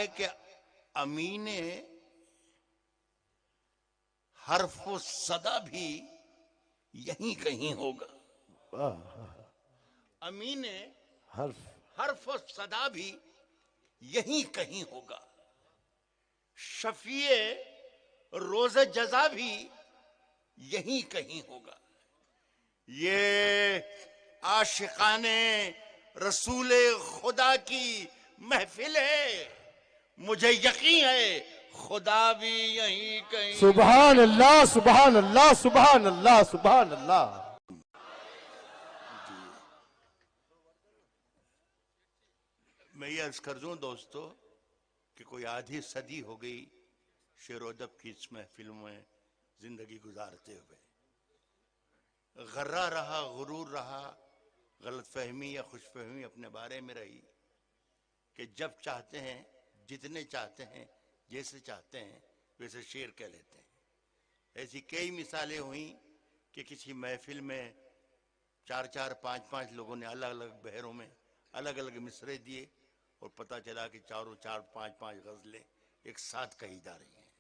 ہے کہ امین حرف و صدا بھی یہیں کہیں ہوگا. امین حرف و صدا بھی یہیں کہیں ہوگا. شفیع روز جزا بھی یہیں کہیں ہوگا. یہ عاشقان رسول خدا کی محفل ہے. مجھے یقین ہے خدا بھی یہیں کہیں. سبحان اللہ سبحان اللہ سبحان اللہ سبحان اللہ. میں یہ عرض کر دوں دوستو کہ کوئی آدھی صدی ہو گئی شعر و ادب کی اس محفل میں زندگی گزارتے ہوئے. غرہ رہا، غرور رہا، غلط فہمی یا خوش فہمی اپنے بارے میں رہی کہ جب چاہتے ہیں، جتنے چاہتے ہیں، جیسے چاہتے ہیں ویسے شعر کہہ لیتے ہیں. ایسی کئی مثالیں ہوئیں کہ کسی محفل میں 4 5 لوگوں نے الگ الگ بحروں میں الگ الگ مصرے دیے اور پتہ چلا کہ 4 5 غزلیں ایک ساتھ کہی جا رہی ہیں.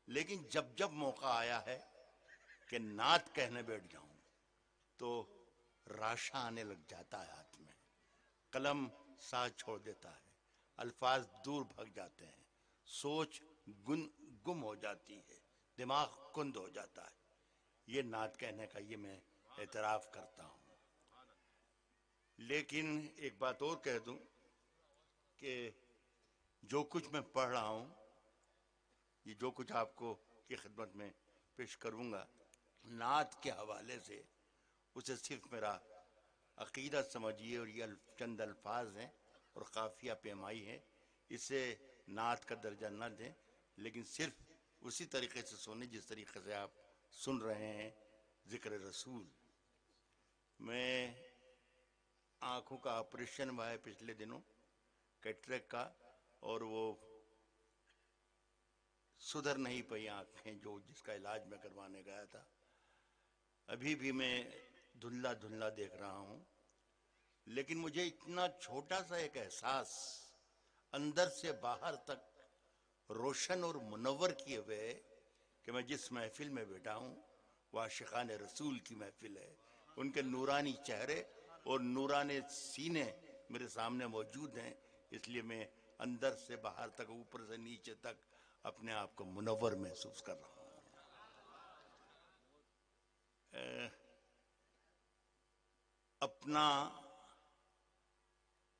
لیکن جب موقع آیا ہے کہ نعت کہنے بیٹھ جاؤں تو راشا آنے لگ جاتا ہے ہاتھ میں، قلم ساتھ چھوڑ دیتا ہے، الفاظ دور بھگ جاتے ہیں، سوچ گم ہو جاتی ہے، دماغ کند ہو جاتا ہے. یہ نعت کہنے کا یہ میں اعتراف کرتا ہوں. لیکن ایک بات اور کہہ دوں کہ جو کچھ میں پڑھ رہا ہوں، یہ جو کچھ آپ کو کی خدمت میں پیش کروں گا نعت کے حوالے سے، اسے صرف میرا عقیدہ سمجھیے اور یہ چند الفاظ ہیں اور قافیہ پیمائی ہے. اسے نعت کا درجہ نہ دیں، لیکن صرف اسی طریقے سے سنیں جس طریقے سے آپ سن رہے ہیں ذکر رسول. میں آنکھوں کا آپریشن ہوا ہے پچھلے دنوں کیٹریک کا، اور وہ سدھر نہیں پئی آنکھیں جس کا علاج میں کروانے گیا تھا. ابھی بھی میں دھندلا دیکھ رہا ہوں. لیکن مجھے اتنا چھوٹا سا ایک احساس اندر سے باہر تک روشن اور منور کیے ہوئے کہ میں جس محفل میں بیٹھا ہوں وہ عاشقان رسول کی محفل ہے. ان کے نورانی چہرے اور نورانی سینے میرے سامنے موجود ہیں، اس لیے میں اندر سے باہر تک، اوپر سے نیچے تک اپنے آپ کو منور محسوس کر رہا ہوں. اپنا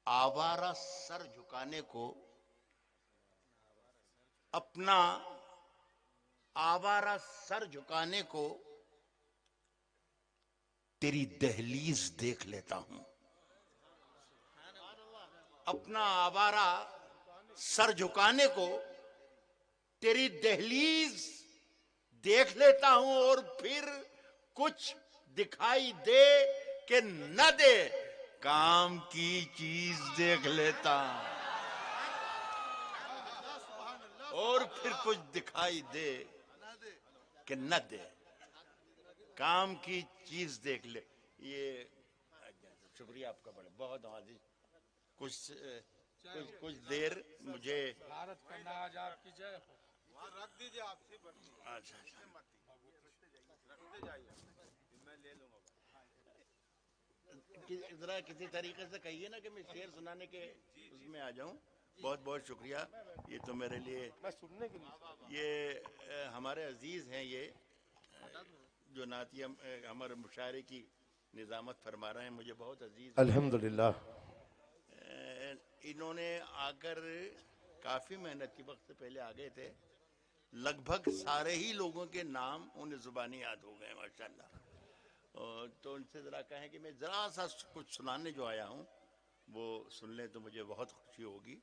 آوارہ سر جھکانے کو، اپنا آوارہ سر جھکانے کو تیری دہلیز دیکھ لیتا ہوں. اپنا آوارہ سر جھکانے کو تیری دہلیز دیکھ لیتا ہوں، اور پھر کچھ دکھائی دے کہ نہ دے کام کی چیز دیکھ لیتا ہوں. اور پھر کچھ دکھائی دے کہ نہ دے کام کی چیز دیکھ لے. یہ شکریہ آپ کا بڑے بہت عزیز. کچھ دیر مجھے بھارت کا ناز آپ کی جے ہو. رکھ دیجئے آپ سے میں لے لوں گا. ذرا کسی طریقے سے کہیے نا کہ میں شعر سنانے کے اس میں آ جاؤں. بہت بہت شکریہ. یہ تو میرے لیے یہ ہمارے عزیز ہیں، یہ جو نعتیہ ہمارے مشاعرے کی نظامت فرما رہے ہیں، مجھے بہت عزیز ہیں. الحمدللہ. انہوں نے آ کر کافی محنت کی، وقت سے پہلے آ گئے تھے. لگ بھگ سارے ہی لوگوں کے نام انہیں زبانی یاد ہو گئے ماشاءاللہ. تو ان سے ذرا کہیں کہ میں ذرا سا کچھ سنانے جو آیا ہوں وہ سن لیں تو مجھے بہت خوشی ہوگی.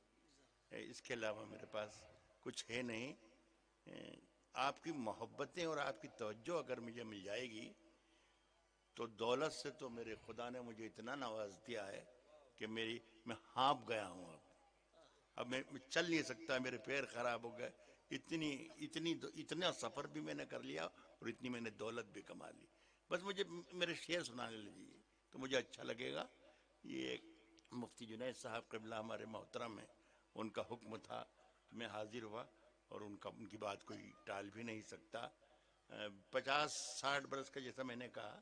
اس کے علاوہ میرے پاس کچھ ہے نہیں. آپ کی محبتیں اور آپ کی توجہ اگر مجھے مل جائے گی تو دولت سے تو میرے خدا نے مجھے اتنا نواز دیا ہے کہ میں ہانپ گیا ہوں. اب میں چل نہیں سکتا، میرے پیر خراب ہو گئے. اتنا سفر بھی میں نے کر لیا اور اتنی میں نے دولت بھی کما لی. بس مجھے میرے شعر سنانے لیجیے تو مجھے اچھا لگے گا. یہ مفتی جنید صاحب قبلہ ہمارے محترم ہیں، ان کا حکم تھا میں حاضر ہوا اور ان کی بات کوئی ٹال بھی نہیں سکتا. 50-60 برس کا جیسا میں نے کہا,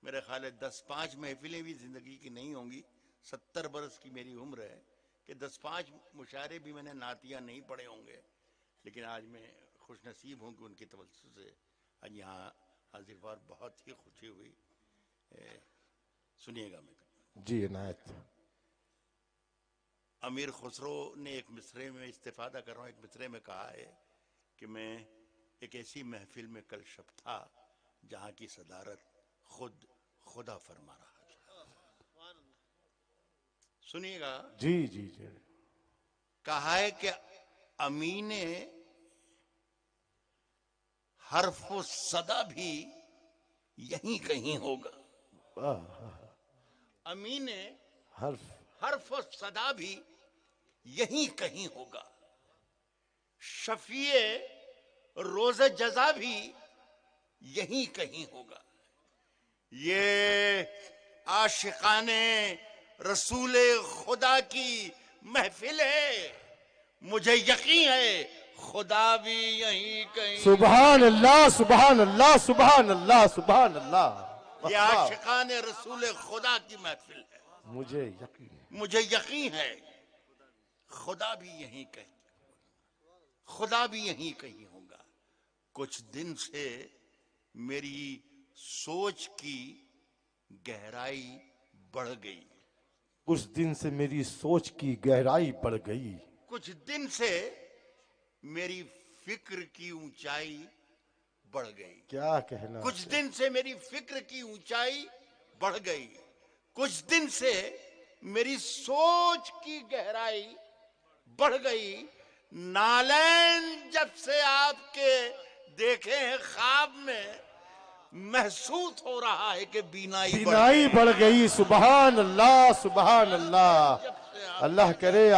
میرا خیال ہے 10-5 محفلیں بھی زندگی کی نہیں ہوں گی. 70 برس کی میری عمر ہے کہ 10-5 مشاعرے بھی میں نے نعتیہ نہیں پڑھے ہوں گے, لیکن آج میں خوش نصیب ہوں کہ ان کی توسط سے آج یہاں حاضر ہوا اور بہت ہی خوشی ہوئی. سنیے گا میں. جی عنایت. امیر خسرو نے ایک مصرے میں استفادہ کر رہا ہوں, ایک مصرے میں کہا ہے کہ میں ایک ایسی محفل میں کل شب تھا جہاں کی صدارت خود خدا فرما رہا تھا. سنیے گا. جی جی جی. کہا ہے کہ امین حرف و صدا بھی یہیں کہیں ہوگا. امین حرف و صدا بھی یہیں کہیں ہوگا. شفیع روز جزا بھی یہیں کہیں ہوگا. یہ عاشقان رسول خدا کی محفل ہے, مجھے یقین ہے خدا بھی یہیں کہیں. سبحان اللہ سبحان اللہ سبحان اللہ سبحان اللہ. یہ عاشقان رسول خدا کی محفل ہے, مجھے یقین ہے خدا بھی یہیں کہیں, خدا بھی یہیں کہیں ہوگا. کچھ دن سے میری سوچ کی گہرائی بڑھ گئی. کچھ دن سے میری سوچ کی گہرائی بڑھ گئی. کچھ دن سے میری فکر کی اونچائی بڑھ گئی. کیا کہنا. کچھ دن سے میری فکر کی اونچائی بڑھ گئی. کچھ دن سے میری سوچ کی گہرائی بڑھ گئی. نالین جب سے آپ کے دیکھے ہیں خواب میں, محسوس ہو رہا ہے کہ بینائی بڑھ گئی. سبحان اللہ سبحان اللہ. اللہ کرے